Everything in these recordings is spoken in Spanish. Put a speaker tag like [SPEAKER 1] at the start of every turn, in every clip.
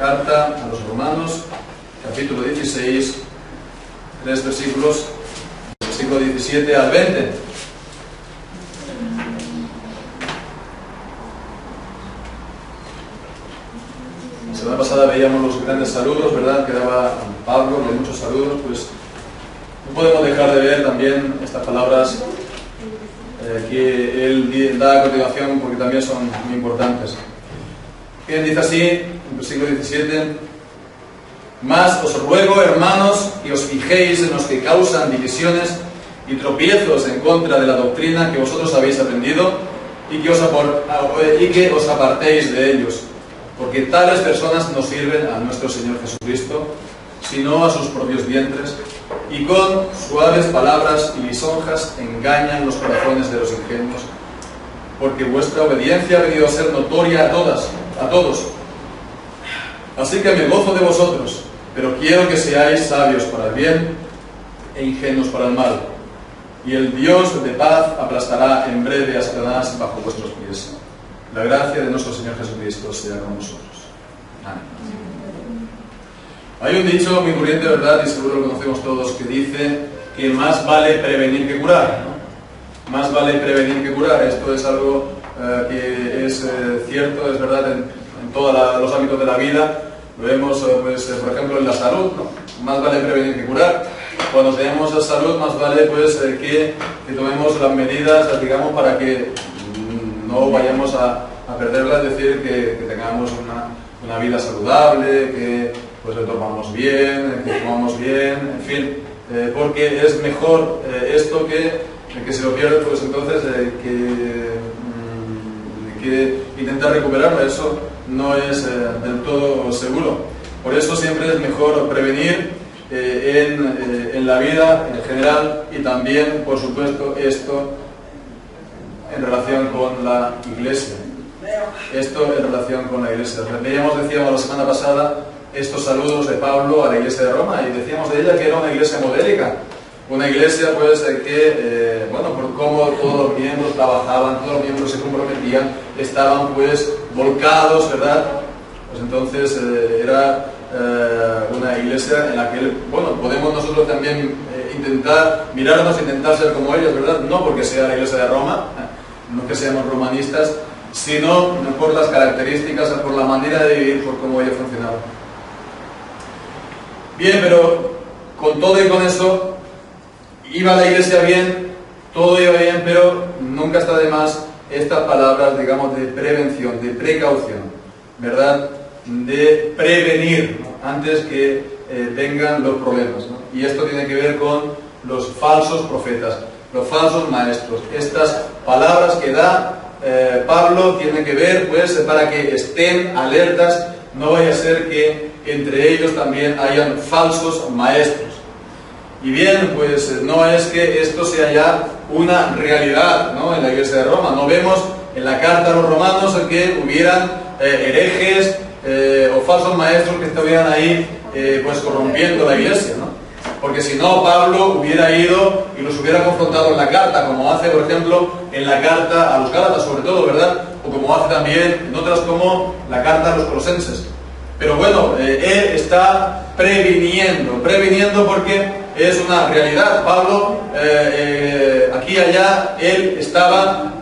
[SPEAKER 1] carta a los Romanos, capítulo 16, 3 versículos, versículo 17 al 20. La semana pasada veíamos los grandes saludos, ¿verdad? Que daba Pablo, que hay muchos saludos, pues no podemos dejar de ver también estas palabras que él da a continuación, porque también son muy importantes. Bien, dice así, en versículo 17: Mas os ruego, hermanos, que os fijéis en los que causan divisiones y tropiezos en contra de la doctrina que vosotros habéis aprendido y que os apartéis de ellos, porque tales personas no sirven a nuestro Señor Jesucristo, sino a sus propios vientres, y con suaves palabras y lisonjas engañan los corazones de los ingenuos, porque vuestra obediencia ha venido a ser notoria a todos. Así que me gozo de vosotros, pero quiero que seáis sabios para el bien e ingenuos para el mal. Y el Dios de paz aplastará en breve a Satanás bajo vuestros pies. La gracia de nuestro Señor Jesucristo sea con vosotros. Amén. Hay un dicho muy corriente, ¿verdad? Y seguro lo conocemos todos, que dice que más vale prevenir que curar, ¿no? Más vale prevenir que curar. Esto es algo que es cierto, es verdad en todos los ámbitos de la vida. Lo vemos, pues, por ejemplo, en la salud, ¿no? Más vale prevenir que curar. Cuando tenemos salud, más vale pues que tomemos las medidas, digamos, para que no vayamos a perderla, es decir, que tengamos una vida saludable, que pues dormamos bien, que comamos bien, en fin, porque es mejor esto que se lo pierde, pues entonces que intentar recuperarlo. Eso no es del todo seguro. Por eso siempre es mejor prevenir en la vida en general, y también, por supuesto, esto en relación con la Iglesia. Esto en relación con la Iglesia. Decíamos la semana pasada estos saludos de Pablo a la Iglesia de Roma, y decíamos de ella que era una iglesia modélica, una iglesia pues que, bueno, por cómo todos los miembros trabajaban, todos los miembros se comprometían, estaban pues volcados, ¿verdad? Pues entonces era una iglesia en la que, bueno, podemos nosotros también intentar mirarnos, intentar ser como ellos, ¿verdad? No porque sea la Iglesia de Roma, no que seamos romanistas, sino por las características, por la manera de vivir, por cómo ella funcionaba. Bien, pero con todo y con eso, iba la iglesia bien, todo iba bien, pero nunca está de más estas palabras, digamos, de prevención, de precaución, ¿verdad? De prevenir, ¿no? Antes que vengan los problemas, ¿no? Y esto tiene que ver con los falsos profetas, los falsos maestros. Estas palabras que da Pablo tienen que ver, pues, para que estén alertas, no vaya a ser que entre ellos también hayan falsos maestros. Y bien, pues no es que esto sea ya una realidad, ¿no? En la Iglesia de Roma. No vemos en la carta a los romanos que hubieran herejes o falsos maestros que estuvieran ahí pues corrompiendo la Iglesia, ¿no? Porque si no, Pablo hubiera ido y los hubiera confrontado en la carta, como hace, por ejemplo, en la carta a los Gálatas, sobre todo, ¿verdad? O como hace también en otras, como la carta a los Colosenses. Pero bueno, él está previniendo porque es una realidad. Pablo, aquí y allá, él estaba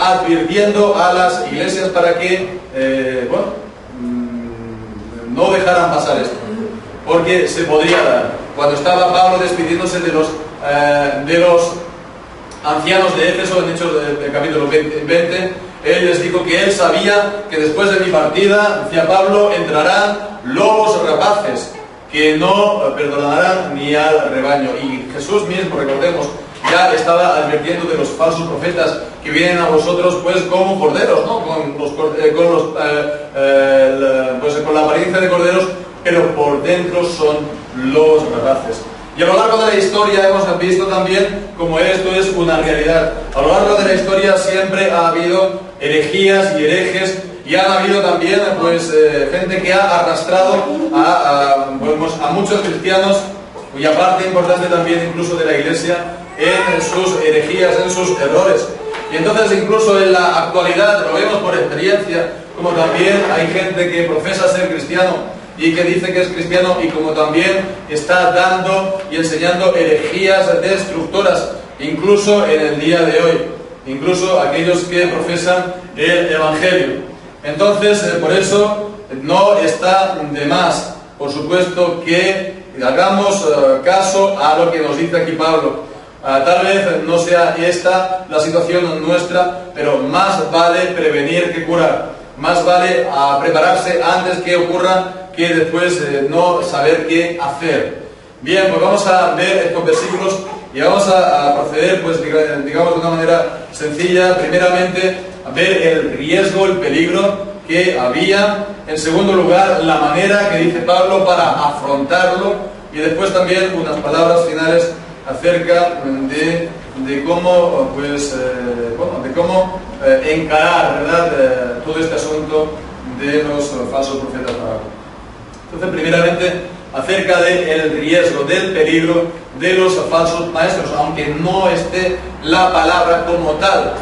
[SPEAKER 1] advirtiendo a las iglesias para que, no dejaran pasar esto, porque se podría dar. Cuando estaba Pablo despidiéndose de los ancianos de Éfeso, en Hechos del capítulo 20, él les dijo que él sabía que después de mi partida, decía Pablo, entrarán lobos rapaces que no perdonarán ni al rebaño. Y Jesús mismo, recordemos, ya estaba advirtiendo de los falsos profetas que vienen a vosotros pues como corderos, ¿no? Con la apariencia de corderos, pero por dentro son lobos rapaces. Y a lo largo de la historia hemos visto también cómo esto es una realidad. A lo largo de la historia siempre ha habido herejías y herejes, y han habido también pues gente que ha arrastrado a muchos cristianos, cuya parte importante también incluso de la Iglesia, en sus herejías, en sus errores. Y entonces incluso en la actualidad, lo vemos por experiencia, como también hay gente que profesa ser cristiano y que dice que es cristiano, y como también está dando y enseñando herejías destructoras, incluso en el día de hoy, incluso aquellos que profesan el Evangelio. Entonces, por eso no está de más, por supuesto, que hagamos caso a lo que nos dice aquí Pablo. Tal vez no sea esta la situación nuestra, pero más vale prevenir que curar. Más vale prepararse antes que ocurra que después no saber qué hacer. Bien, pues vamos a ver estos versículos y vamos a proceder, pues digamos de una manera sencilla. Primeramente, a ver el riesgo, el peligro que había. En segundo lugar, la manera que dice Pablo para afrontarlo. Y después también unas palabras finales acerca de cómo, pues, de cómo encarar, ¿verdad?, todo este asunto de los falsos profetas. Entonces, primeramente, acerca del riesgo, del peligro de los falsos maestros, aunque no esté la palabra como tal.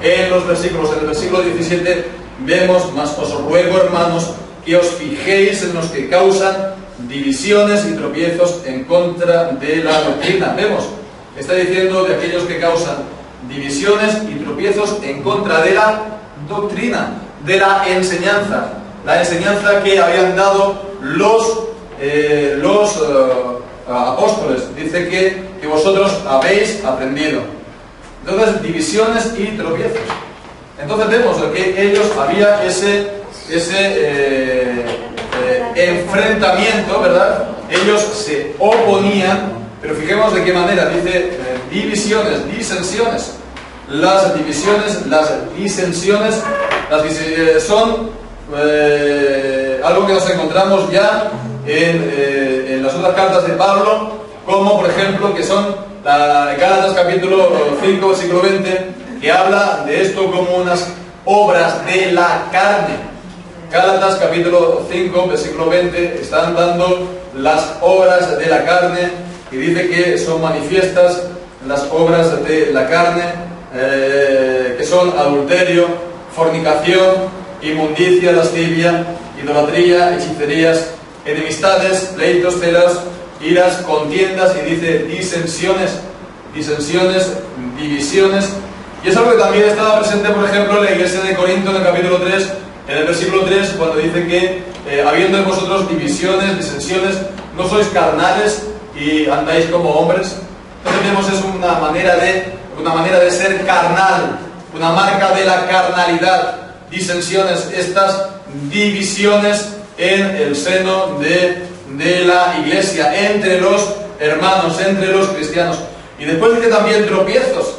[SPEAKER 1] En los versículos, en el versículo 17, vemos: mas os ruego, hermanos, que os fijéis en los que causan divisiones y tropiezos en contra de la doctrina. Vemos, está diciendo de aquellos que causan divisiones y tropiezos en contra de la doctrina, de la enseñanza que habían dado los apóstoles. Dice que vosotros habéis aprendido. Entonces, divisiones y tropiezos. Entonces vemos que ellos había ese enfrentamiento, ¿verdad? Ellos se oponían, pero fijemos de qué manera. Dice divisiones, disensiones. Las divisiones, las disensiones, son algo que nos encontramos ya en las otras cartas de Pablo, como por ejemplo que son Gálatas capítulo 5, versículo 20, que habla de esto como unas obras de la carne. Gálatas capítulo 5, versículo 20, están dando las obras de la carne, y dice que son manifiestas las obras de la carne, que son adulterio, fornicación, inmundicia, lascivia, idolatría, hechicerías, enemistades, pleitos, celos, iras, contiendas, y dice disensiones, divisiones. Y es algo que también estaba presente, por ejemplo, en la iglesia de Corinto, en el capítulo 3, en el versículo 3, cuando dice que habiendo en vosotros divisiones, disensiones, no sois carnales y andáis como hombres. Entonces vemos, es una manera de ser carnal, una marca de la carnalidad. Disensiones, estas divisiones en el seno de la iglesia, entre los hermanos, entre los cristianos. Y después dice también tropiezos,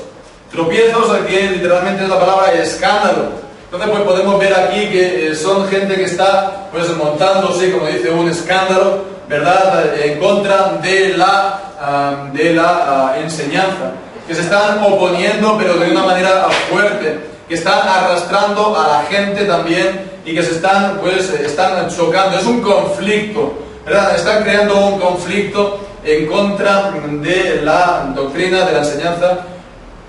[SPEAKER 1] que literalmente es la palabra escándalo. Entonces, pues podemos ver aquí que son gente que está, pues, montándose, como dice, un escándalo, ¿verdad?, en contra de la enseñanza, que se están oponiendo, pero de una manera fuerte, que están arrastrando a la gente también, y que se están, pues, están chocando. Es un conflicto, ¿verdad? Están creando un conflicto en contra de la doctrina, de la enseñanza,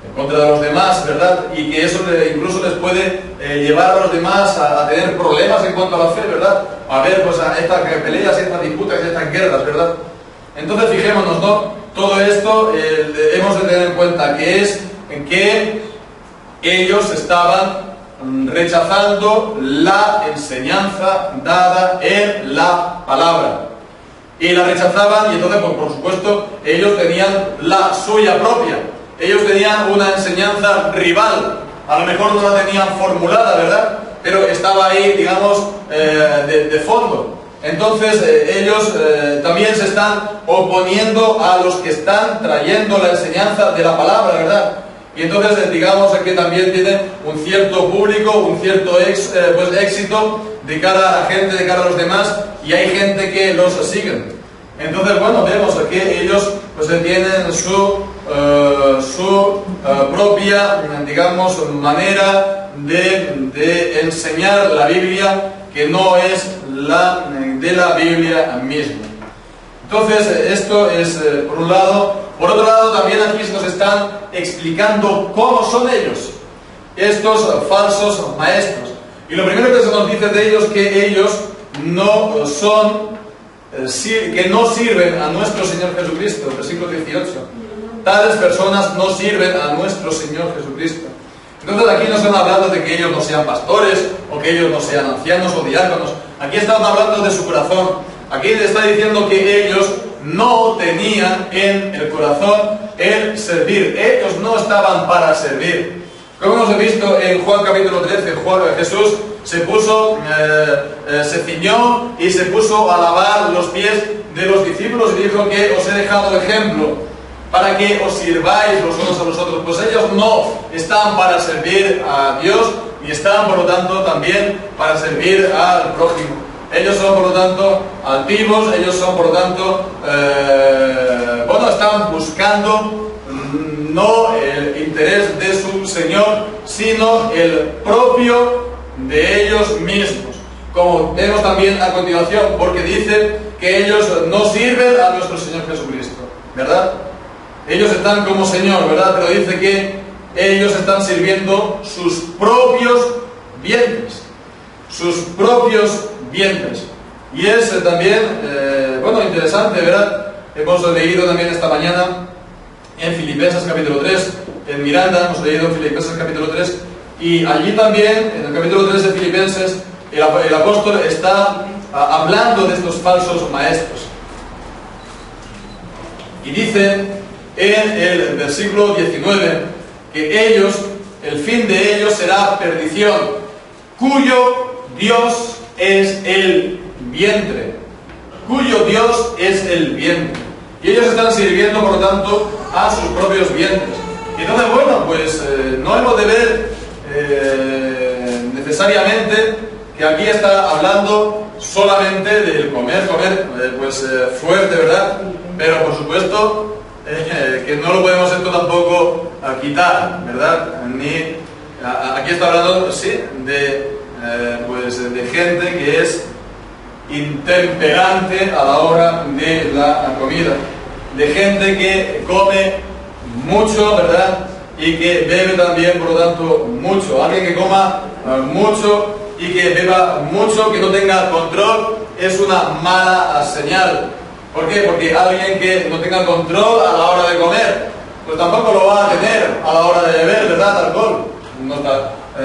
[SPEAKER 1] en contra de los demás, ¿verdad? Y que eso incluso les puede llevar a los demás a tener problemas en cuanto a la fe, ¿verdad? A ver, pues, a estas peleas, estas disputas, estas guerras, ¿verdad? Entonces, fijémonos, ¿no? Todo esto hemos de tener en cuenta que es que ellos estaban rechazando la enseñanza dada en la palabra. Y la rechazaban, y entonces, pues, por supuesto, ellos tenían la suya propia. Ellos tenían una enseñanza rival. A lo mejor no la tenían formulada, ¿verdad?, pero estaba ahí, digamos, de fondo. Entonces, ellos también se están oponiendo a los que están trayendo la enseñanza de la palabra, ¿verdad? Y entonces, digamos que también tienen un cierto público, un cierto éxito de cara a la gente, de cara a los demás, y hay gente que los siguen. Entonces, bueno, vemos que ellos, pues, tienen su propia, digamos, manera de enseñar la Biblia, que no es la de la Biblia misma. Entonces, esto es por un lado. Por otro lado, también aquí se nos están explicando cómo son ellos, estos falsos maestros. Y lo primero que se nos dice de ellos es que ellos no son que no sirven a nuestro Señor Jesucristo, versículo 18. Tales personas no sirven a nuestro Señor Jesucristo. Entonces aquí no están hablando de que ellos no sean pastores, o que ellos no sean ancianos o diáconos. Aquí están hablando de su corazón. Aquí le está diciendo que ellos no tenían en el corazón el servir. Ellos no estaban para servir. Como hemos visto en Juan capítulo 13, Jesús se puso, se ciñó y se puso a lavar los pies de los discípulos y dijo que os he dejado ejemplo para que os sirváis los unos a los otros. Pues ellos no están para servir a Dios y están por lo tanto también para servir al prójimo. Ellos son por lo tanto altivos, ellos son por lo tanto, están buscando no el interés de su Señor, sino el propio de ellos mismos. Como vemos también a continuación, porque dice que ellos no sirven a nuestro Señor Jesucristo, ¿verdad? Ellos están como Señor, ¿verdad? Pero dice que ellos están sirviendo sus propios vientres. Sus propios vientres. Y es también, interesante, ¿verdad? Hemos leído también esta mañana en Filipenses capítulo 3, en Miranda, hemos leído en Filipenses capítulo 3, y allí también, en el capítulo 3 de Filipenses, el apóstol está hablando de estos falsos maestros. Y dice en el versículo 19 que ellos, el fin de ellos será perdición, cuyo Dios es el vientre, cuyo Dios es el vientre. Y ellos están sirviendo, por lo tanto, a sus propios vientres. Y entonces, no hemos de ver necesariamente que aquí está hablando solamente del comer, fuerte, ¿verdad? Pero, por supuesto, que no lo podemos esto tampoco quitar, ¿verdad? Aquí está hablando, sí, de gente que es intemperante a la hora de la comida, de gente que come mucho, ¿verdad? Y que bebe también, por lo tanto, mucho. Alguien que coma mucho y que beba mucho, que no tenga control, es una mala señal. ¿Por qué? Porque alguien que no tenga control a la hora de comer, pues tampoco lo va a tener a la hora de beber, ¿verdad? Alcohol.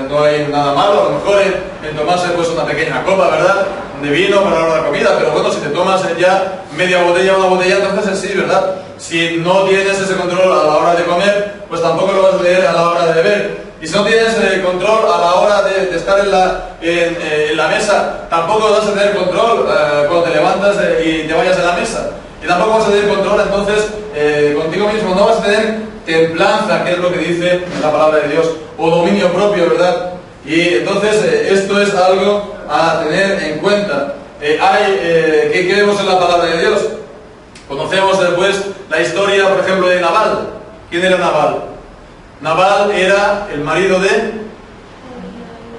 [SPEAKER 1] No hay nada malo, a lo mejor en tomarse pues una pequeña copa, ¿verdad? De vino para la hora de la comida, pero bueno, si te tomas ya media botella o una botella, entonces sí, ¿verdad? Si no tienes ese control a la hora de comer, pues tampoco lo vas a tener a la hora de beber. Y si no tienes control a la hora de estar en la mesa, tampoco vas a tener control cuando te levantas y te vayas a la mesa. Y tampoco vas a tener control entonces contigo mismo, no vas a tener templanza, que es lo que dice la palabra de Dios, o dominio propio, ¿verdad? Y entonces esto es algo a tener en cuenta. ¿Qué vemos en la palabra de Dios? Conocemos después la historia, por ejemplo, de Nabal. ¿Quién era Nabal? Nabal era el marido de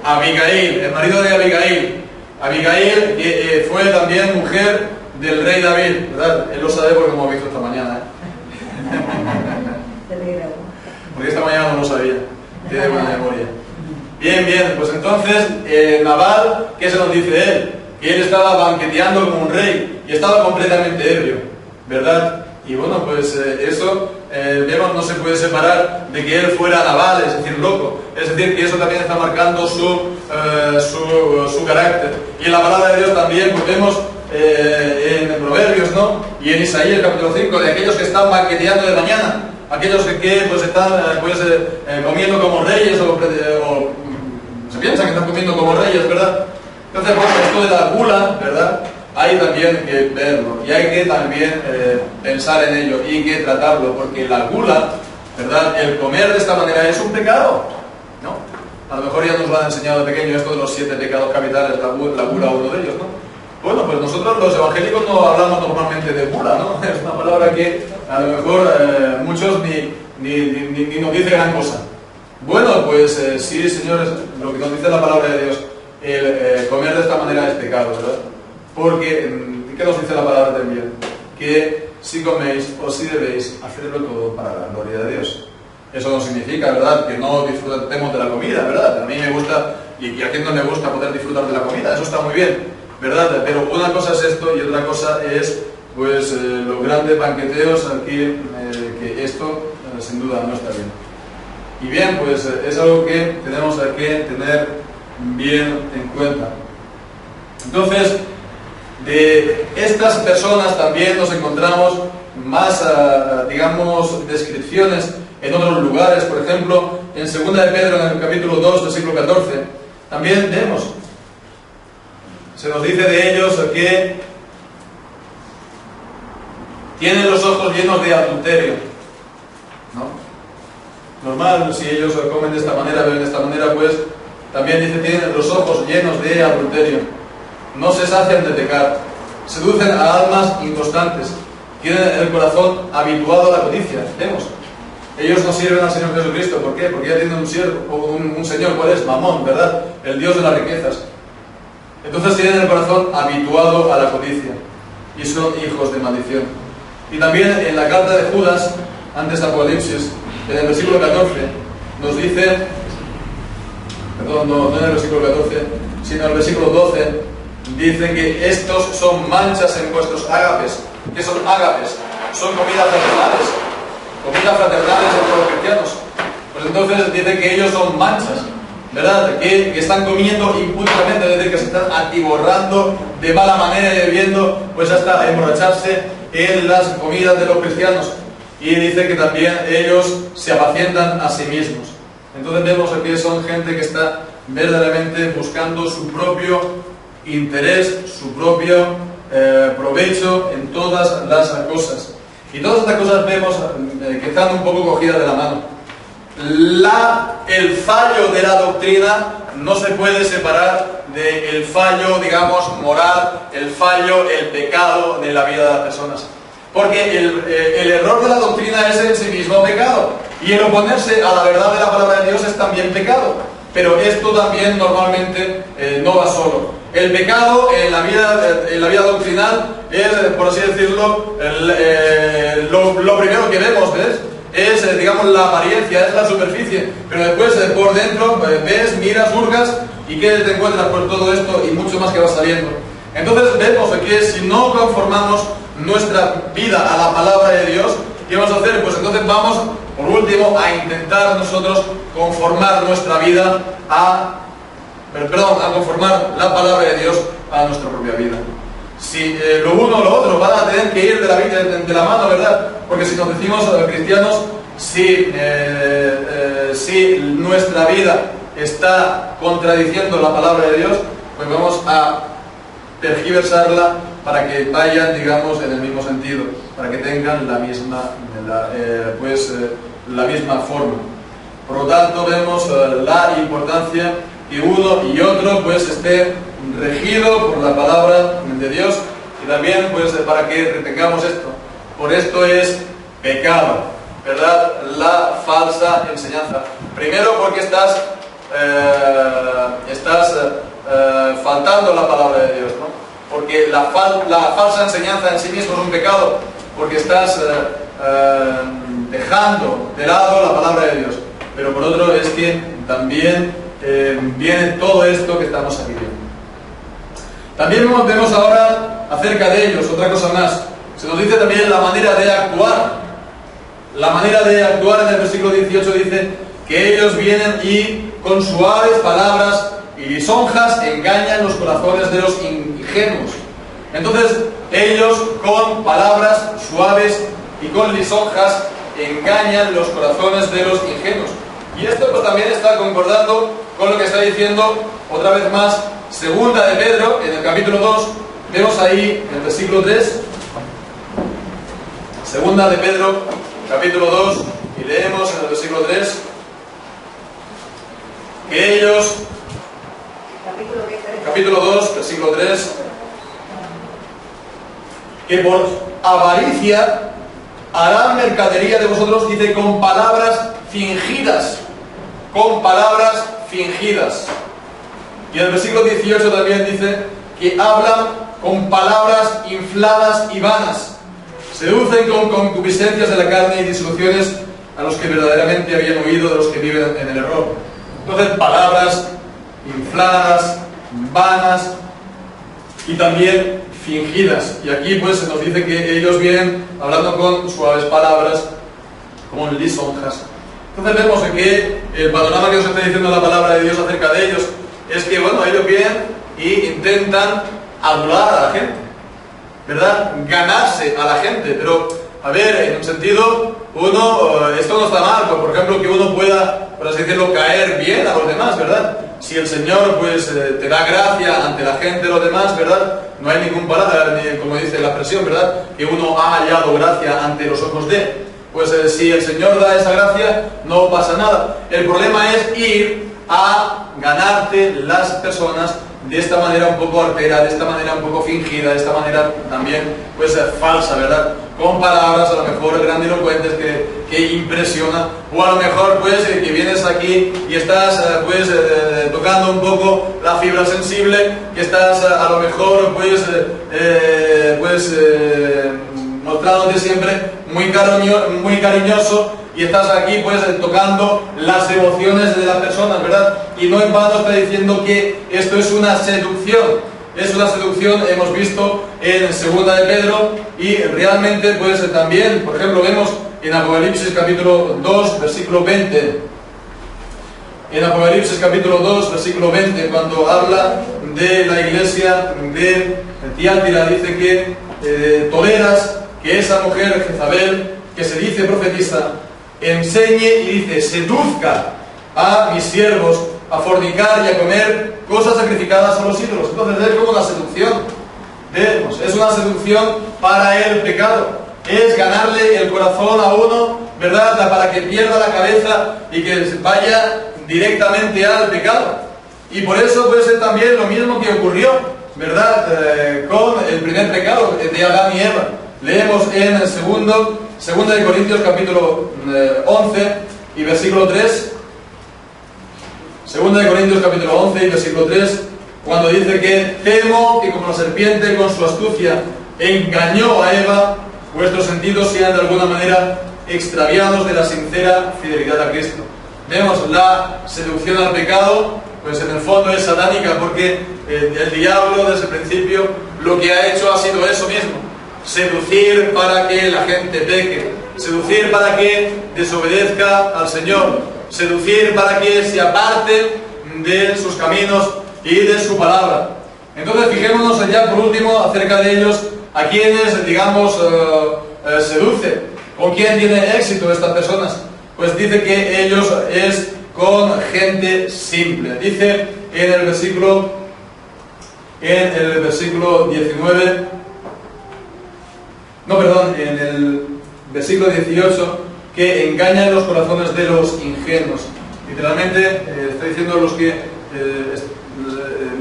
[SPEAKER 1] Abigail, el marido de Abigail. Abigail que fue también mujer del rey David, ¿verdad? Él lo sabe porque lo hemos visto esta mañana, porque esta mañana no lo sabía, tiene buena memoria. Bien, pues entonces Nabal, ¿qué se nos dice él? Que él estaba banqueteando como un rey y estaba completamente ebrio, ¿verdad? Y bueno, pues eso, vemos, no se puede separar de que él fuera Nabal, es decir, loco. Es decir, que eso también está marcando su carácter. Y en la palabra de Dios también, pues vemos en Proverbios, ¿no? Y en Isaías capítulo 5, de aquellos que están banqueteando de mañana, aquellos que pues están comiendo como reyes o se piensan que están comiendo como reyes, ¿verdad? Entonces, bueno, esto de la gula, ¿verdad? Hay también que verlo y hay que también pensar en ello y que tratarlo, porque la gula, ¿verdad? El comer de esta manera es un pecado, ¿no? A lo mejor ya nos lo han enseñado de pequeño esto de los 7 pecados capitales, la gula uno de ellos, ¿no? Bueno, pues nosotros los evangélicos no hablamos normalmente de gula, ¿no? Es una palabra que a lo mejor muchos ni nos dice gran cosa. Bueno, pues sí, señores, lo que nos dice la palabra de Dios, el comer de esta manera es pecado, ¿verdad? Porque, ¿qué nos dice la palabra también? Que si coméis o si debéis, hacerlo todo para la gloria de Dios. Eso no significa, ¿verdad?, que no disfrutemos de la comida, ¿verdad? A mí me gusta, y a quien no le gusta poder disfrutar de la comida, eso está muy bien. ¿verdad? Pero una cosa es esto y otra cosa es pues los grandes banqueteos aquí, que esto sin duda no está bien. Y bien, pues es algo que tenemos que tener bien en cuenta. Entonces, de estas personas también nos encontramos más, digamos, descripciones en otros lugares. Por ejemplo, en 2 de Pedro, en el capítulo 2, versículo 14, también vemos, se nos dice de ellos que tienen los ojos llenos de adulterio, ¿no? Normal, si ellos comen de esta manera, beben de esta manera, pues también dice, tienen los ojos llenos de adulterio, no se sacian de pecar, seducen a almas inconstantes, tienen el corazón habituado a la codicia. Vemos, ellos no sirven al Señor Jesucristo. ¿Por qué? Porque ya tienen un siervo, un señor. ¿Cuál es? Mamón, ¿verdad? El Dios de las riquezas. Entonces tienen el corazón habituado a la codicia y son hijos de maldición. Y también en la carta de Judas, antes de Apocalipsis, en el versículo 14, nos dice, perdón, no en el versículo 14, sino en el versículo 12, dice que estos son manchas en vuestros ágapes. ¿Qué son ágapes? Son comidas fraternales entre los cristianos. Pues entonces dice que ellos son manchas, ¿verdad? Que están comiendo impúdicamente, es decir, que se están atiborrando de mala manera y bebiendo, pues hasta emborracharse en las comidas de los cristianos. Y dice que también ellos se apacientan a sí mismos. Entonces vemos que son gente que está verdaderamente buscando su propio interés, su propio provecho en todas las cosas. Y todas estas cosas vemos que están un poco cogidas de la mano. El fallo de la doctrina no se puede separar del fallo, digamos, moral, el fallo, el pecado de la vida de las personas. Porque el error de la doctrina es en sí mismo pecado. Y el oponerse a la verdad de la palabra de Dios es también pecado. Pero esto también normalmente no va solo. El pecado en la vida doctrinal es, por así decirlo, lo primero que vemos, ¿ves? Es, digamos, la apariencia, es la superficie. Pero después, por dentro, ves, miras, hurgas, y ¿qué te encuentras por todo esto? Y mucho más que va saliendo. Entonces vemos que si no conformamos nuestra vida a la palabra de Dios, ¿qué vamos a hacer? Pues entonces vamos, por último, a intentar nosotros conformar nuestra vida a conformar la palabra de Dios a nuestra propia vida. Si lo uno o lo otro van a tener que ir de la mano, ¿verdad? Porque si nos decimos cristianos, si nuestra vida está contradiciendo la palabra de Dios, pues vamos a tergiversarla para que vayan, digamos, en el mismo sentido, para que tengan la misma forma. Por lo tanto, vemos la importancia que uno y otro pues esté regido por la palabra de Dios, y también pues para que retengamos esto. Por esto es pecado, ¿verdad? La falsa enseñanza. Primero porque estás faltando la palabra de Dios, ¿no? Porque la falsa enseñanza en sí mismo es un pecado, porque estás dejando de lado la palabra de Dios. Pero por otro es que también viene todo esto que estamos aquí viendo. También vemos ahora acerca de ellos, otra cosa más. Se nos dice también la manera de actuar. La manera de actuar en el versículo 18 dice que ellos vienen y con suaves palabras y lisonjas engañan los corazones de los ingenuos. Entonces ellos con palabras suaves y con lisonjas engañan los corazones de los ingenuos. Y esto pues también está concordando con lo que está diciendo otra vez más 2 de Pedro, en el capítulo 2, vemos ahí en el versículo 3, 2 de Pedro, capítulo 2, y leemos en el versículo 3, que ellos, capítulo 2, versículo 3, que por avaricia harán mercadería de vosotros, dice, con palabras fingidas. Con palabras fingidas. Y en el versículo 18 también dice que hablan con palabras infladas y vanas. Seducen con concupiscencias de la carne y disoluciones a los que verdaderamente habían huido de los que viven en el error. Entonces, palabras infladas, vanas, y también fingidas. Y aquí pues se nos dice que ellos vienen hablando con suaves palabras, como lisonjas. Entonces vemos que el panorama que nos está diciendo la palabra de Dios acerca de ellos es que, bueno, ellos vienen y intentan adular a la gente, ¿verdad? Ganarse a la gente, pero, a ver, en un sentido, esto no está mal, pues, por ejemplo, que uno pueda, por así decirlo, caer bien a los demás, ¿verdad? Si el Señor, pues, te da gracia ante la gente, los demás, ¿verdad? No hay ningún palabra, como dice la expresión, ¿verdad? Que uno ha hallado gracia ante los ojos de... Pues si el Señor da esa gracia, no pasa nada. El problema es ir a ganarte las personas de esta manera un poco artera, de esta manera un poco fingida, de esta manera también pues falsa, ¿verdad? Con palabras a lo mejor grandilocuentes que impresionan, o a lo mejor pues que vienes aquí y estás pues tocando un poco la fibra sensible, que estás a lo mejor mostrándote siempre muy cariñoso, y estás aquí pues tocando las emociones de las personas, ¿verdad? Y no en vano está diciendo que esto es una seducción. Es una seducción, hemos visto en 2 de Pedro, y realmente pues también, por ejemplo, vemos en Apocalipsis capítulo 2, versículo 20. En Apocalipsis capítulo 2, versículo 20, cuando habla de la iglesia de Tiatira, dice que toleras que esa mujer Jezabel, que se dice profetisa, enseñe y dice, seduzca a mis siervos a fornicar y a comer cosas sacrificadas a los ídolos. Entonces es como una seducción. Vemos, es una seducción para el pecado. Es ganarle el corazón a uno, ¿verdad? Para que pierda la cabeza y que vaya directamente al pecado. Y por eso puede ser también lo mismo que ocurrió, ¿verdad? Con el primer pecado de Adán y Eva. Leemos en el 2 de Corintios capítulo 11 y versículo 3. 2 de Corintios capítulo 11 y versículo 3, cuando dice que temo que como la serpiente con su astucia engañó a Eva, vuestros sentidos sean de alguna manera extraviados de la sincera fidelidad a Cristo. Vemos la seducción al pecado, pues en el fondo es satánica, porque el diablo desde el principio lo que ha hecho ha sido eso mismo: seducir para que la gente peque, seducir para que desobedezca al Señor, seducir para que se aparte de sus caminos y de su palabra. Entonces fijémonos ya por último acerca de ellos, a quienes, digamos, seduce, con quién tiene éxito estas personas. Pues dice que ellos es con gente simple. Dice en el versículo 19, no, perdón, en el versículo 18, que engañan los corazones de los ingenuos. Literalmente está diciendo los que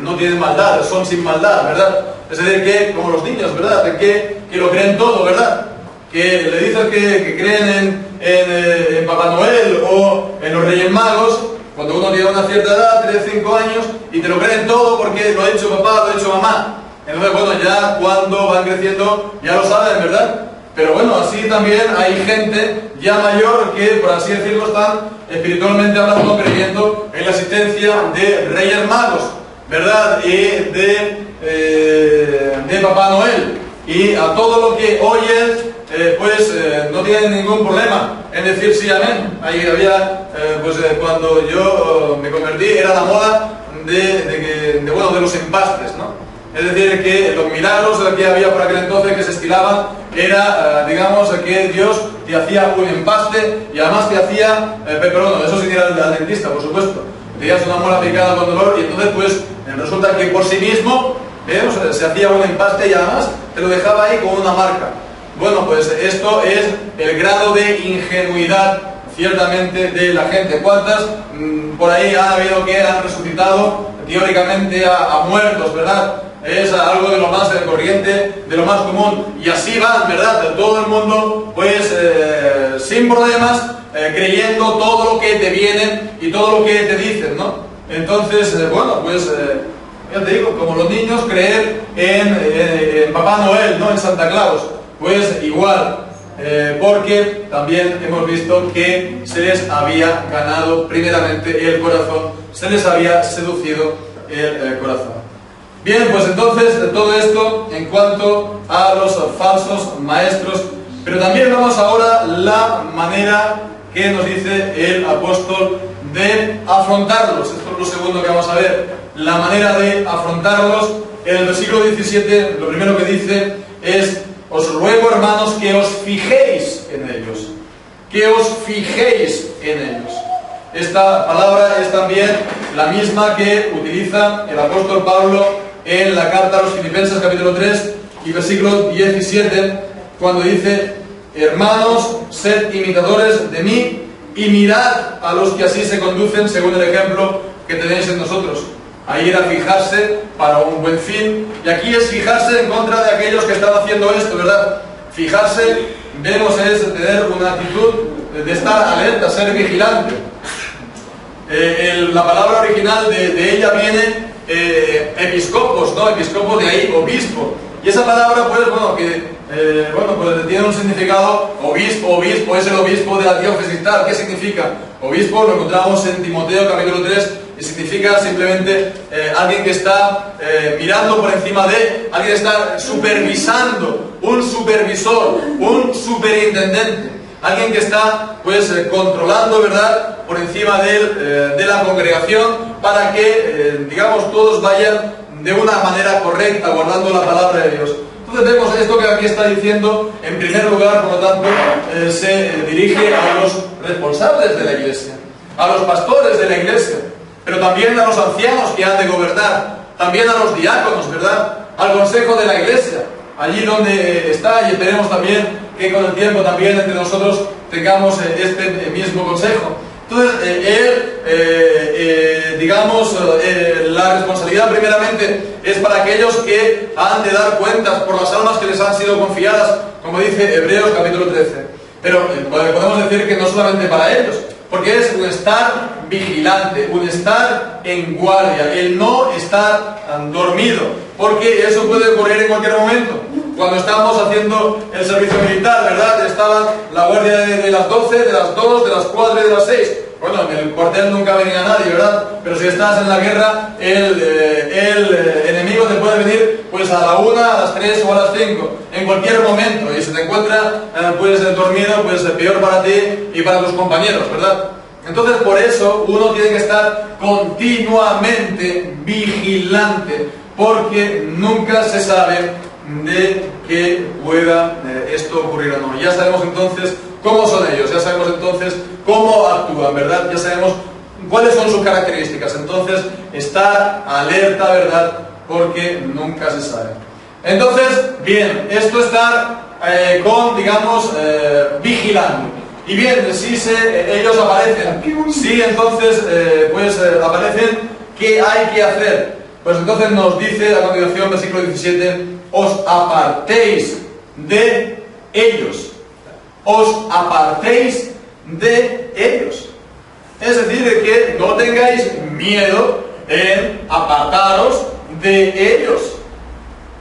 [SPEAKER 1] no tienen maldad, son sin maldad, ¿verdad? Es decir, que como los niños, ¿verdad? Que lo creen todo, ¿verdad? Que le dicen que creen en Papá Noel o en los Reyes Magos, cuando uno tiene una cierta edad, 3-5 años, y te lo creen todo porque lo ha hecho papá, lo ha hecho mamá. Entonces, bueno, ya cuando van creciendo ya lo saben, ¿verdad? Pero bueno, así también hay gente ya mayor que, por así decirlo, están espiritualmente hablando, creyendo en la existencia de Reyes Magos, ¿verdad? Y de Papá Noel. Y a todo lo que oyes, no tienen ningún problema en decir sí, amén. Ahí había, cuando yo me convertí, era la moda de los empastes, ¿no? Es decir, que los milagros que había por aquel entonces que se estilaban era, digamos, que Dios te hacía un empaste y además te hacía perdón, eso sin ir al dentista, por supuesto. Tenías una muela picada con dolor y entonces pues resulta que por sí mismo se hacía un empaste y además te lo dejaba ahí con una marca. Bueno, pues esto es el grado de ingenuidad ciertamente de la gente. ¿Cuántas por ahí ha habido que han resucitado teóricamente a muertos, verdad? Es algo de lo más corriente, de lo más común, y así van, ¿verdad? Todo el mundo, pues, sin problemas, creyendo todo lo que te vienen y todo lo que te dicen, ¿no? Entonces, ya te digo, como los niños, creer en Papá Noel, ¿no? En Santa Claus, pues igual, porque también hemos visto que se les había ganado primeramente el corazón, se les había seducido el corazón. Bien, pues entonces de todo esto en cuanto a los falsos maestros, pero también vamos ahora a la manera que nos dice el apóstol de afrontarlos. Esto es lo segundo que vamos a ver, la manera de afrontarlos. En el versículo 17 lo primero que dice es: os ruego, hermanos, que os fijéis en ellos, que os fijéis en ellos. Esta palabra es también la misma que utiliza el apóstol Pablo en la carta a los Filipenses capítulo 3 y versículo 17, cuando dice: hermanos, sed imitadores de mí y mirad a los que así se conducen según el ejemplo que tenéis en nosotros. Ahí era fijarse para un buen fin, y aquí es fijarse en contra de aquellos que están haciendo esto, ¿verdad? Fijarse, vemos, es tener una actitud de estar alerta, ser vigilante. La palabra original de ella viene episcopos, ¿no? Episcopos, de ahí obispo. Y esa palabra, pues, pues tiene un significado. Obispo es el obispo de la diócesis tal. ¿Qué significa? Obispo lo encontramos en Timoteo capítulo 3 y significa simplemente alguien que está mirando por encima de, alguien que está supervisando, un supervisor, un superintendente. Alguien que está, pues, controlando, ¿verdad?, por encima de la congregación para que, digamos, todos vayan de una manera correcta, guardando la palabra de Dios. Entonces vemos esto que aquí está diciendo, en primer lugar, por lo tanto, se dirige a los responsables de la iglesia, a los pastores de la iglesia, pero también a los ancianos que han de gobernar, también a los diáconos, ¿verdad?, al consejo de la iglesia, allí donde está, y esperemos también que con el tiempo también entre nosotros tengamos este mismo consejo. Entonces, la responsabilidad primeramente es para aquellos que han de dar cuentas por las almas que les han sido confiadas, como dice Hebreos capítulo 13. Pero podemos decir que no solamente para ellos, porque es un estar vigilante, un estar en guardia, el no estar dormido, porque eso puede ocurrir en cualquier momento. Cuando estábamos haciendo el servicio militar, ¿verdad?, estaba la guardia de las 12, de las 2, de las 4 y de las 6. Bueno, en el cuartel nunca venía nadie, ¿verdad? Pero si estás en la guerra, el enemigo te puede venir pues a la 1, a las 3 o a las 5, en cualquier momento. Y si te encuentra pues dormido, pues peor para ti y para tus compañeros, ¿verdad? Entonces, por eso uno tiene que estar continuamente vigilante, porque nunca se sabe de que pueda esto ocurrir o no. Ya sabemos entonces cómo son ellos, ya sabemos entonces cómo actúan, ¿verdad? Ya sabemos cuáles son sus características. Entonces, estar alerta, ¿verdad?, porque nunca se sabe. Entonces, bien, esto estar vigilando. Y bien, si ellos aparecen, si entonces aparecen, ¿qué hay que hacer? Pues entonces nos dice a continuación, versículo 17, os apartéis de ellos. Os apartéis de ellos. Es decir, que no tengáis miedo en apartaros de ellos,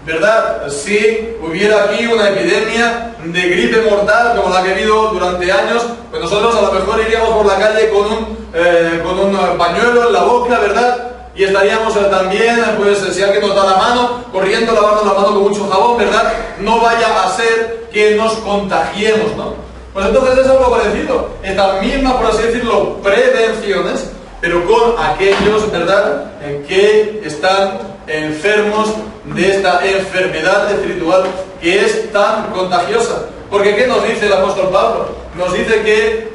[SPEAKER 1] ¿verdad? Si hubiera aquí una epidemia de gripe mortal como la que ha habido durante años, pues nosotros a lo mejor iríamos por la calle con un pañuelo en la boca, ¿verdad? Y estaríamos también, pues si alguien nos da la mano, corriendo, lavando la mano con mucho jabón, ¿verdad? No vaya a ser que nos contagiemos, ¿no? Pues entonces es algo parecido. Estas mismas, por así decirlo, prevenciones, pero con aquellos, ¿verdad?, que están enfermos de esta enfermedad espiritual que es tan contagiosa. Porque ¿qué nos dice el apóstol Pablo? Nos dice que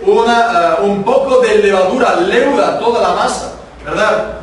[SPEAKER 1] un poco de levadura leuda toda la masa, ¿verdad?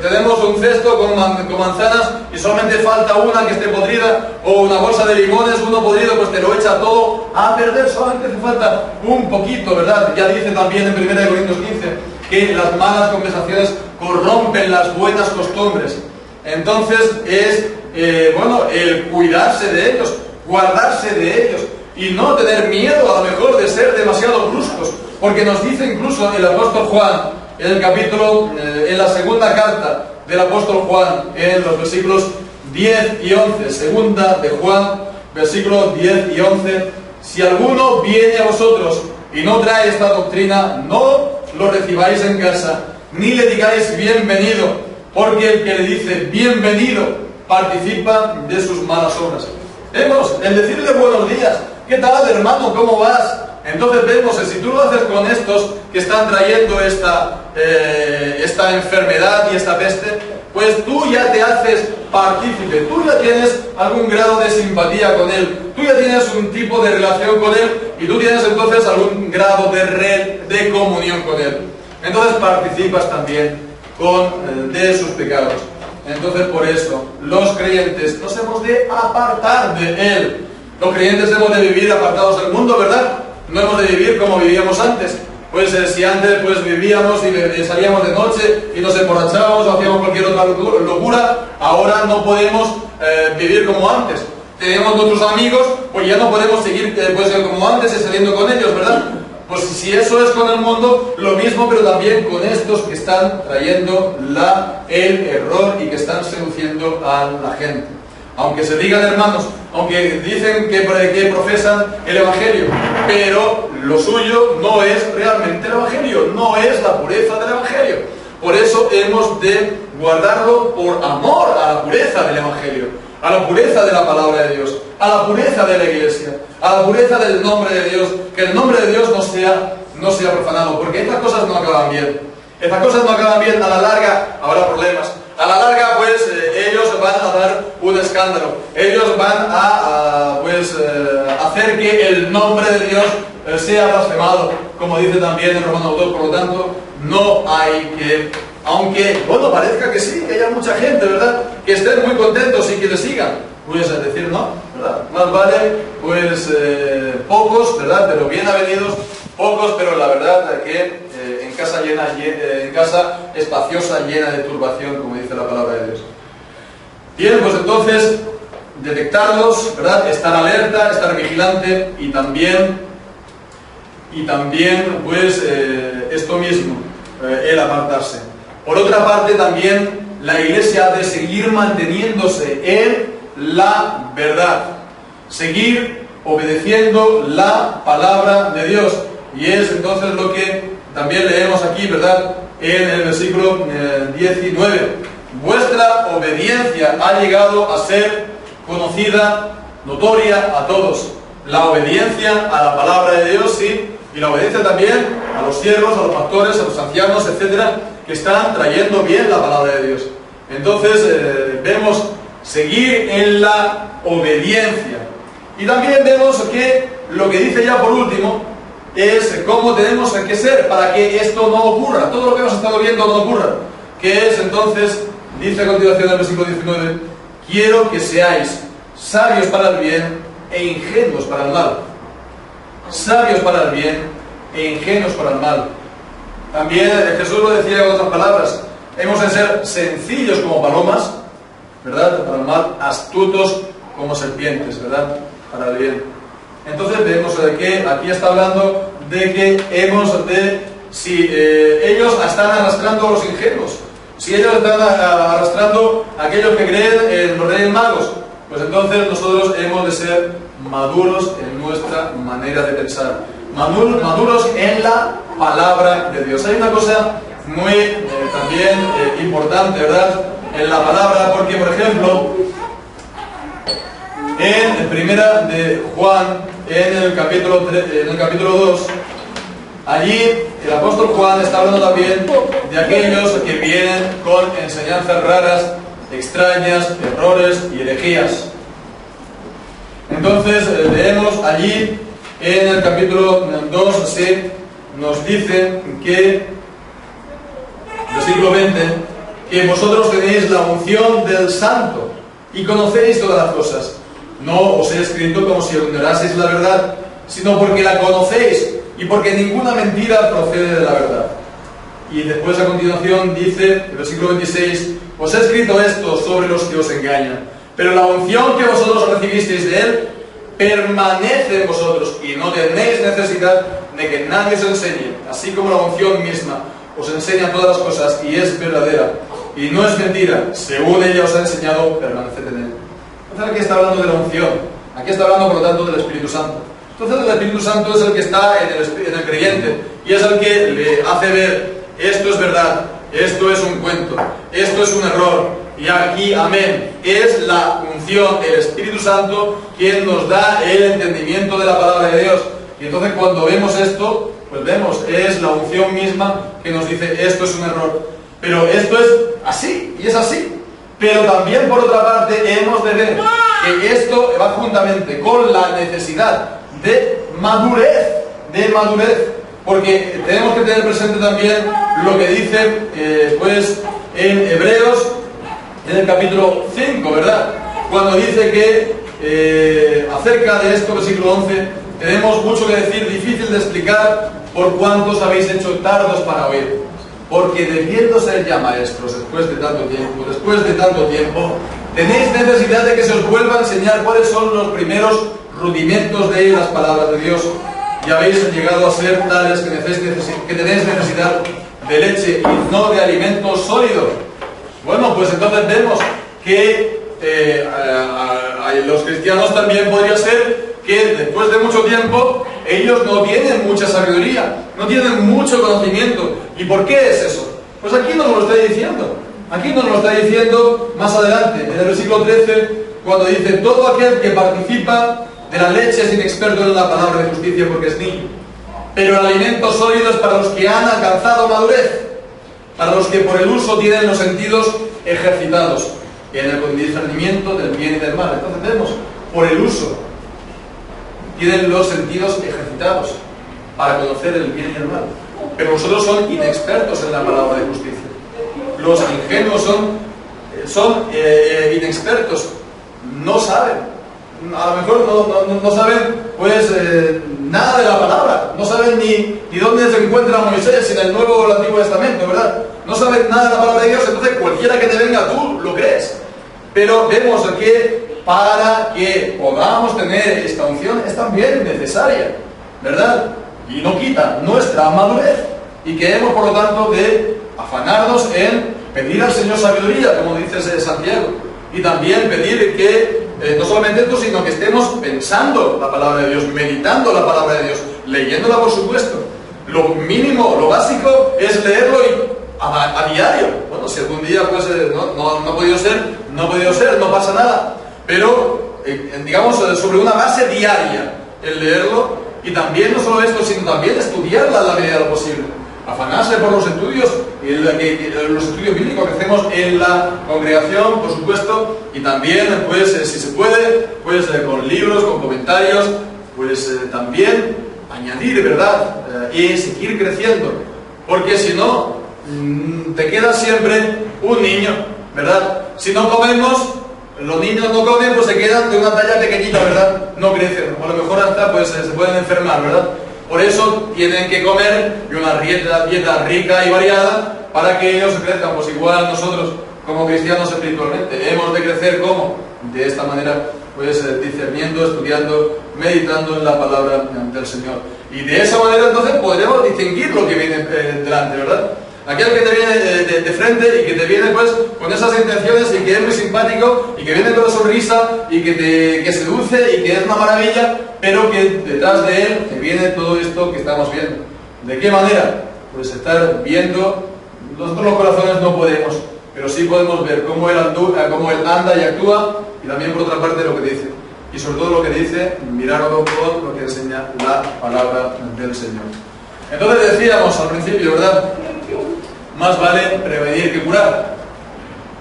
[SPEAKER 1] Tenemos un cesto con manzanas y solamente falta una que esté podrida, o una bolsa de limones, uno podrido, pues te lo echa todo a perder, solamente hace falta un poquito, ¿verdad? Ya dice también en 1 Corintios 15 que las malas conversaciones corrompen las buenas costumbres. Entonces es el cuidarse de ellos, guardarse de ellos y no tener miedo a lo mejor de ser demasiado bruscos, porque nos dice incluso el apóstol Juan en el capítulo, en la segunda carta del apóstol Juan, en los versículos 10 y 11, segunda de Juan, versículos 10 y 11, si alguno viene a vosotros y no trae esta doctrina, no lo recibáis en casa, ni le digáis bienvenido, porque el que le dice bienvenido participa de sus malas obras. Vemos, el decirle buenos días, ¿qué tal, hermano? ¿Cómo vas? Entonces vemos que si tú lo haces con estos que están trayendo esta enfermedad y esta peste, pues tú ya te haces partícipe, tú ya tienes algún grado de simpatía con él, tú ya tienes un tipo de relación con él y tú tienes entonces algún grado de red de comunión con él. Entonces participas también de sus pecados. Entonces por eso los creyentes nos hemos de apartar de él. Los creyentes hemos de vivir apartados del mundo, ¿verdad? No hemos de vivir como vivíamos antes. Pues si antes pues vivíamos y salíamos de noche y nos emborrachábamos o hacíamos cualquier otra locura, ahora no podemos vivir como antes. Tenemos nuestros amigos, pues ya no podemos seguir pues, como antes y saliendo con ellos, ¿verdad? Pues si eso es con el mundo, lo mismo, pero también con estos que están trayendo el error y que están seduciendo a la gente. Aunque se digan hermanos, aunque dicen que profesan el Evangelio, pero lo suyo no es realmente el Evangelio, no es la pureza del Evangelio. Por eso hemos de guardarlo por amor a la pureza del Evangelio, a la pureza de la palabra de Dios, a la pureza de la iglesia, a la pureza del nombre de Dios, que el nombre de Dios no sea profanado, porque estas cosas no acaban bien. Estas cosas no acaban bien, a la larga habrá problemas. A la larga, pues, ellos van a dar un escándalo. Ellos van a hacer que el nombre de Dios sea blasfemado, como dice también el Romano autor. Por lo tanto, no hay que, aunque, bueno, parezca que sí, que haya mucha gente, ¿verdad?, que estén muy contentos y que le sigan, pues decir no, ¿verdad? Más vale, pues, pocos, ¿verdad?, pero bien avenidos, pocos, pero la verdad que en casa espaciosa, llena de turbación, como dice la palabra de Dios. Bien, pues entonces, detectarlos, ¿verdad?, estar alerta, estar vigilante y también pues, esto mismo, el apartarse. Por otra parte, también la Iglesia ha de seguir manteniéndose en la verdad, seguir obedeciendo la palabra de Dios. Y es entonces lo que también leemos aquí, ¿verdad?, en el versículo 19. Vuestra obediencia ha llegado a ser conocida, notoria a todos. La obediencia a la palabra de Dios, sí, y la obediencia también a los siervos, a los pastores, a los ancianos, etcétera, que están trayendo bien la palabra de Dios. Entonces, vemos seguir en la obediencia. Y también vemos que lo que dice ya por último es cómo tenemos que ser para que esto no ocurra, todo lo que hemos estado viendo no ocurra, que es entonces, dice a continuación el versículo 19, quiero que seáis sabios para el bien e ingenuos para el mal. Sabios para el bien e ingenuos para el mal. También Jesús lo decía con otras palabras, hemos de ser sencillos como palomas, ¿verdad?, para el mal, astutos como serpientes, ¿verdad?, para el bien. Entonces vemos que aquí está hablando de que hemos de, si ellos están arrastrando a los ingenuos, si ellos están arrastrando a aquellos que creen en los reyes magos, pues entonces nosotros hemos de ser maduros en nuestra manera de pensar, maduros en la palabra de Dios. Hay una cosa muy también importante, ¿verdad?, en la palabra, porque por ejemplo en primera de Juan, en el capítulo 2, allí el apóstol Juan está hablando también de aquellos que vienen con enseñanzas raras, extrañas, errores y herejías. Entonces leemos allí en el capítulo 2, nos dice que, versículo 20, que vosotros tenéis la unción del Santo y conocéis todas las cosas. No os he escrito como si ignoraseis la verdad, sino porque la conocéis y porque ninguna mentira procede de la verdad. Y después a continuación dice, el versículo 26, os he escrito esto sobre los que os engañan, pero la unción que vosotros recibisteis de Él permanece en vosotros y no tenéis necesidad de que nadie os enseñe, así como la unción misma os enseña todas las cosas y es verdadera y no es mentira, según ella os ha enseñado, permaneced en Él. Entonces aquí está hablando de la unción, aquí está hablando por lo tanto del Espíritu Santo. Entonces el Espíritu Santo es el que está en el creyente y es el que le hace ver esto es verdad, esto es un cuento, esto es un error. Y aquí, amén, es la unción, el Espíritu Santo, quien nos da el entendimiento de la palabra de Dios. Y entonces cuando vemos esto, pues vemos, es la unción misma que nos dice, esto es un error. Pero esto es así, y es así. Pero también, por otra parte, hemos de ver que esto va juntamente con la necesidad de madurez, porque tenemos que tener presente también lo que dice, pues, en Hebreos, en el capítulo 5, ¿verdad? Cuando dice que, acerca de esto, versículo 11, tenemos mucho que decir, difícil de explicar, por cuántos habéis hecho tardos para oír. Porque debiendo ser ya maestros después de tanto tiempo, tenéis necesidad de que se os vuelva a enseñar cuáles son los primeros rudimentos de las palabras de Dios. Y habéis llegado a ser tales que tenéis necesidad de leche y no de alimento sólido. Bueno, pues entonces vemos que los cristianos también podría ser que después de mucho tiempo ellos no tienen mucha sabiduría, no tienen mucho conocimiento. ¿Y por qué es eso? Pues aquí nos lo está diciendo. Aquí nos lo está diciendo más adelante, en el versículo 13, cuando dice: todo aquel que participa de la leche es inexperto en la palabra de justicia porque es niño. Pero el alimento sólido es para los que han alcanzado madurez, para los que por el uso tienen los sentidos ejercitados en el discernimiento del bien y del mal. Entonces vemos, por el uso tienen los sentidos ejercitados para conocer el bien y el mal. Pero nosotros son inexpertos en la palabra de justicia. Los ingenuos son inexpertos, no saben. A lo mejor no saben pues nada de la palabra, no saben ni dónde se encuentra Moisés en el Nuevo o el Antiguo Testamento, ¿verdad? No saben nada de la palabra de Dios, entonces cualquiera que te venga tú lo crees. Pero vemos que para que podamos tener esta unción es también necesaria, ¿verdad? Y no quita nuestra madurez, y que hemos por lo tanto de afanarnos en pedir al Señor sabiduría, como dice Santiago, y también pedir que no solamente esto, sino que estemos pensando la palabra de Dios, meditando la palabra de Dios, leyéndola por supuesto. Lo mínimo, lo básico es leerlo a diario. Bueno, si algún día pues, no ha podido ser, no pasa nada. Pero, digamos, sobre una base diaria, el leerlo, y también no solo esto, sino también estudiarla a la medida de lo posible. Afanarse por los estudios, los estudios bíblicos que hacemos en la congregación, por supuesto, y también, pues, si se puede, pues, con libros, con comentarios, pues, también añadir, ¿verdad? Y seguir creciendo, porque si no, te quedas siempre un niño, ¿verdad? Si no comemos, los niños no comen, pues se quedan de una talla pequeñita, ¿verdad? No crecen, o a lo mejor hasta, pues, se pueden enfermar, ¿verdad? Por eso tienen que comer una dieta rica y variada para que ellos crezcan. Pues igual nosotros, como cristianos espiritualmente, hemos de crecer ¿cómo? De esta manera, pues discerniendo, estudiando, meditando en la palabra del Señor. Y de esa manera entonces podremos distinguir lo que viene delante, ¿verdad? Aquel que te viene de frente y que te viene pues con esas intenciones y que es muy simpático y que viene con la sonrisa y que seduce y que es una maravilla, pero que detrás de él te viene todo esto que estamos viendo. ¿De qué manera? Pues estar viendo, nosotros los corazones no podemos, pero sí podemos ver cómo él anda y actúa, y también por otra parte lo que dice. Y sobre todo lo que dice, mirarlo con lo que enseña la palabra del Señor. Entonces decíamos al principio, ¿verdad? Más vale prevenir que curar.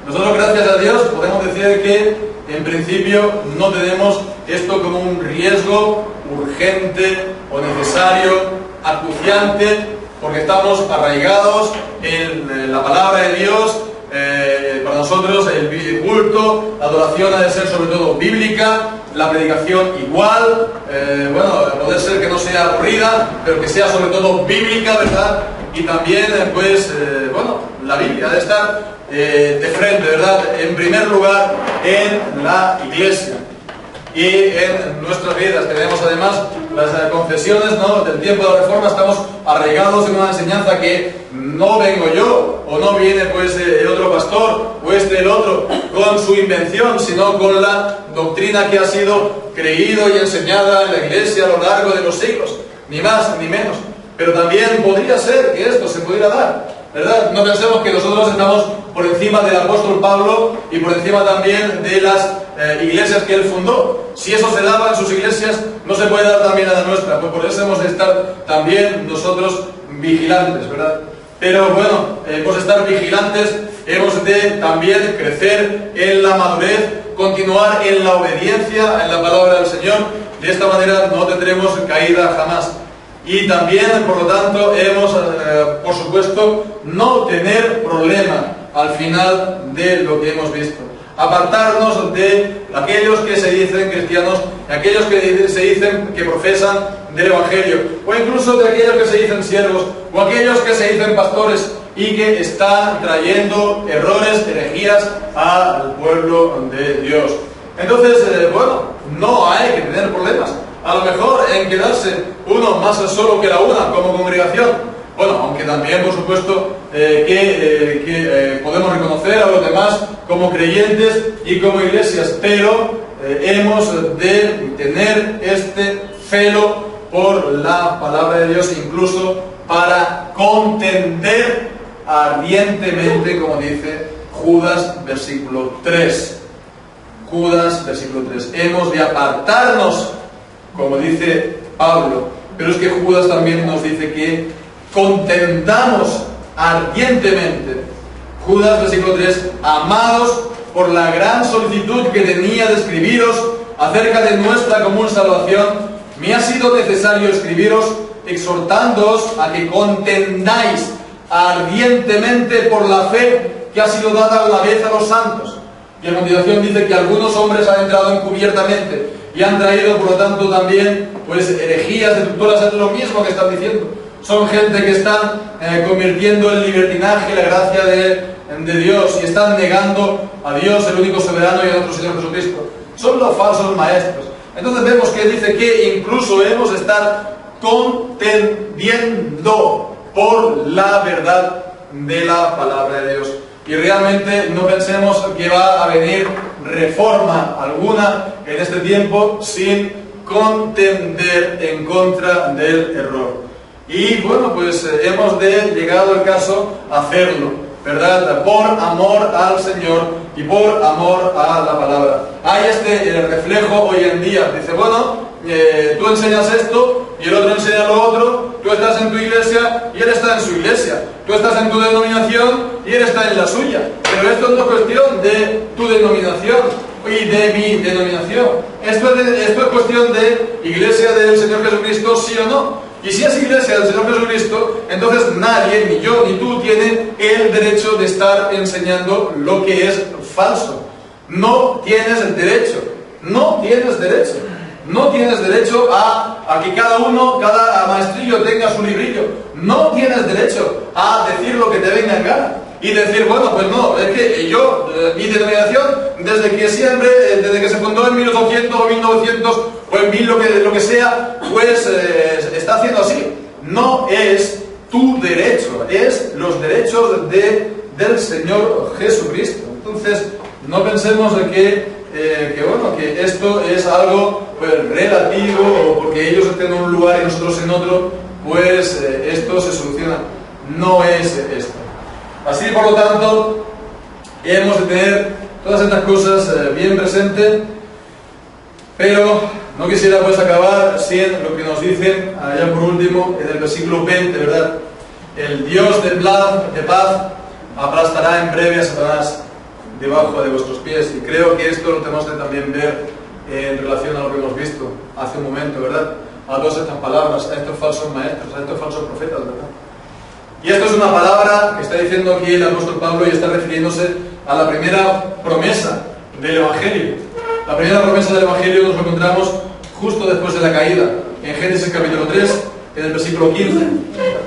[SPEAKER 1] Nosotros, gracias a Dios, podemos decir que en principio no tenemos esto como un riesgo urgente o necesario, acuciante, porque estamos arraigados en la palabra de Dios. Para nosotros el culto, la adoración ha de ser sobre todo bíblica, la predicación igual, poder ser que no sea aburrida, pero que sea sobre todo bíblica, ¿verdad? Y también, la Biblia ha de estar de frente, ¿verdad? En primer lugar, en la iglesia. Y en nuestras vidas tenemos además las confesiones, ¿no? Del tiempo de la Reforma, estamos arraigados en una enseñanza que no vengo yo, o no viene pues el otro pastor, o el otro, con su invención, sino con la doctrina que ha sido creído y enseñada en la iglesia a lo largo de los siglos, ni más ni menos. Pero también podría ser que esto se pudiera dar ¿verdad? No pensemos que nosotros estamos por encima del apóstol Pablo y por encima también de las iglesias que él fundó. Si eso se daba en sus iglesias, no se puede dar también a la nuestra. Pues por eso hemos de estar también nosotros vigilantes, ¿verdad? Pero bueno, hemos de estar vigilantes, hemos de también crecer en la madurez, continuar en la obediencia, en la palabra del Señor. De esta manera no tendremos caída jamás. Y también, por lo tanto, hemos, por supuesto, no tener problema al final de lo que hemos visto. Apartarnos de aquellos que se dicen cristianos, de aquellos que se dicen que profesan del Evangelio, o incluso de aquellos que se dicen siervos, o aquellos que se dicen pastores y que están trayendo errores, herejías al pueblo de Dios. Entonces, bueno, no hay que tener problemas. A lo mejor en quedarse uno más solo que la una como congregación. Bueno, aunque también, por supuesto, podemos reconocer a los demás como creyentes y como iglesias, pero hemos de tener este celo por la palabra de Dios, incluso para contender ardientemente, como dice Judas, versículo 3. Judas, versículo 3. Hemos de apartarnos, como dice Pablo, pero es que Judas también nos dice que contendamos ardientemente. Judas, versículo 3, amados, por la gran solicitud que tenía de escribiros acerca de nuestra común salvación, me ha sido necesario escribiros exhortándoos a que contendáis ardientemente por la fe que ha sido dada una vez a los santos. Y a continuación dice que algunos hombres han entrado encubiertamente y han traído, por lo tanto, también pues herejías destructoras. Es lo mismo que están diciendo. Son gente que están convirtiendo en libertinaje la gracia de Dios y están negando a Dios, el único soberano, y a nuestro Señor Jesucristo. Son los falsos maestros. Entonces vemos que dice que incluso hemos de estar contendiendo por la verdad de la palabra de Dios. Y realmente no pensemos que va a venir reforma alguna en este tiempo sin contender en contra del error. Y bueno, pues hemos de, llegado el caso, hacerlo, ¿verdad? Por amor al Señor y por amor a la palabra. Hay este reflejo hoy en día. Dice, bueno, tú enseñas esto y el otro enseña lo otro. Tú estás en tu iglesia y él está en su iglesia. Tú estás en tu denominación y él está en la suya. Pero esto no es cuestión de tu denominación y de mi denominación. Esto es cuestión de iglesia del Señor Jesucristo, sí o no. Y si es iglesia del Señor Jesucristo, entonces nadie, ni yo ni tú, tiene el derecho de estar enseñando lo que es falso. No tienes el derecho. No tienes derecho. No tienes derecho a que cada maestrillo tenga su librillo. No tienes derecho a decir lo que te venga en gana. Y decir, bueno, pues no, es que yo, mi denominación, desde que se fundó en 1800 o 1900 o en 1000, lo que sea, pues está haciendo así. No es tu derecho, es los derechos del Señor Jesucristo. Entonces, no pensemos que esto es algo pues relativo, o porque ellos estén en un lugar y nosotros en otro, pues esto se soluciona. No es esto. Así, por lo tanto, hemos de tener todas estas cosas bien presentes, pero no quisiera pues acabar sin lo que nos dicen allá por último en el versículo 20, ¿verdad? El Dios de paz aplastará en breve a Satanás debajo de vuestros pies. Y creo que esto lo tenemos que también ver en relación a lo que hemos visto hace un momento, ¿verdad? A todas estas palabras, a estos falsos maestros, a estos falsos profetas, ¿verdad? Y esto es una palabra que está diciendo aquí el apóstol Pablo y está refiriéndose a la primera promesa del Evangelio. La primera promesa del Evangelio nos lo encontramos justo después de la caída, en Génesis capítulo 3, en el versículo 15.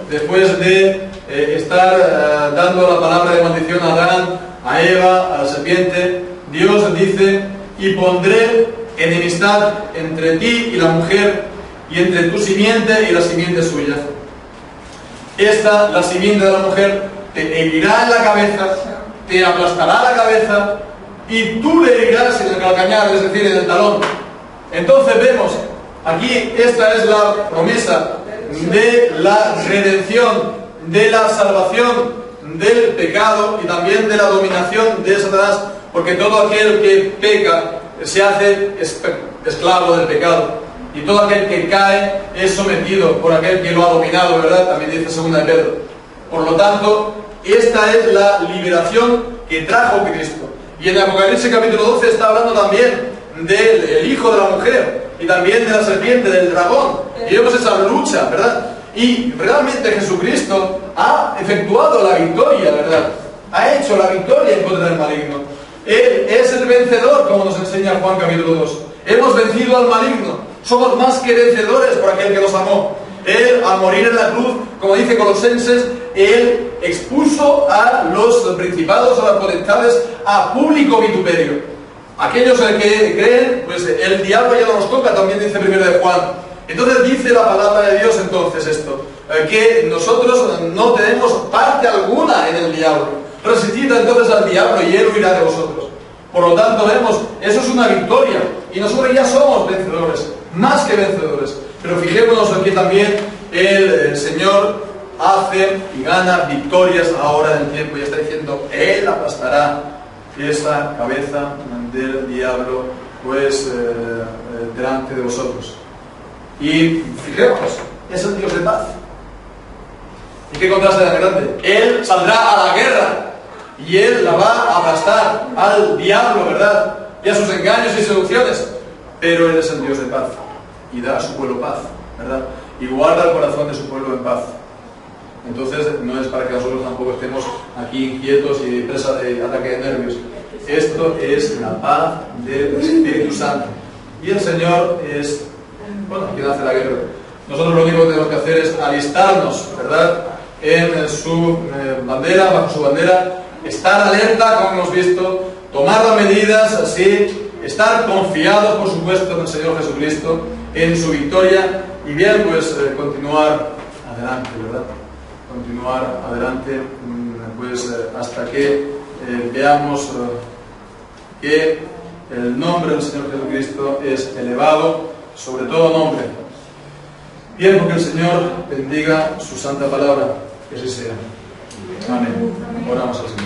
[SPEAKER 1] Después de estar dando la palabra de maldición a Adán, a Eva, a la serpiente, Dios dice: y pondré enemistad entre ti y la mujer, y entre tu simiente y la simiente suya. La simiente de la mujer, te herirá en la cabeza, te aplastará la cabeza, y tú le herirás en el calcañar, es decir, en el talón. Entonces vemos, aquí esta es la promesa de la redención, de la salvación del pecado y también de la dominación de Satanás, porque todo aquel que peca se hace esclavo del pecado, y todo aquel que cae es sometido por aquel que lo ha dominado, ¿verdad? También dice 2 de Pedro. Por lo tanto, esta es la liberación que trajo Cristo. Y en Apocalipsis capítulo 12 está hablando también del hijo de la mujer y también de la serpiente, del dragón. Y vemos esa lucha, ¿verdad? Y realmente Jesucristo ha efectuado la victoria, ¿verdad? Ha hecho la victoria en contra del maligno. Él es el vencedor, como nos enseña Juan capítulo 2. Hemos vencido al maligno. Somos más que vencedores por aquel que nos amó. Él, al morir en la cruz, como dice Colosenses, Él expuso a los principados, a las potestades, a público vituperio. Aquellos que creen, pues el diablo ya no nos toca, también dice 1 de Juan. Entonces dice la palabra de Dios entonces esto, que nosotros no tenemos parte alguna en el diablo. Resistid entonces al diablo y él huirá de vosotros. Por lo tanto vemos, eso es una victoria y nosotros ya somos vencedores, más que vencedores. Pero fijémonos aquí también, el Señor hace y gana victorias ahora en el tiempo y está diciendo, Él aplastará esa cabeza del diablo pues delante de vosotros. Y fijémonos, es el Dios de paz. ¿Y qué contraste tan grande? Él saldrá a la guerra y Él la va a aplastar al diablo, ¿verdad? Y a sus engaños y seducciones. Pero Él es el Dios de paz y da a su pueblo paz, ¿verdad? Y guarda el corazón de su pueblo en paz. Entonces no es para que nosotros tampoco estemos aquí inquietos y presa de ataque de nervios. Esto es la paz del Espíritu Santo. Y el Señor es, bueno, quien hace la guerra. Nosotros lo único que tenemos que hacer es alistarnos, ¿verdad? En su bandera, bajo su bandera, estar alerta, como hemos visto, tomar las medidas, así, estar confiados, por supuesto, en el Señor Jesucristo, en su victoria, y bien, pues continuar adelante, ¿verdad? Continuar adelante, pues hasta que veamos que el nombre del Señor Jesucristo es elevado sobre todo nombre. Bien, porque el Señor bendiga su santa palabra, que así sea. Amén. Oramos al Señor.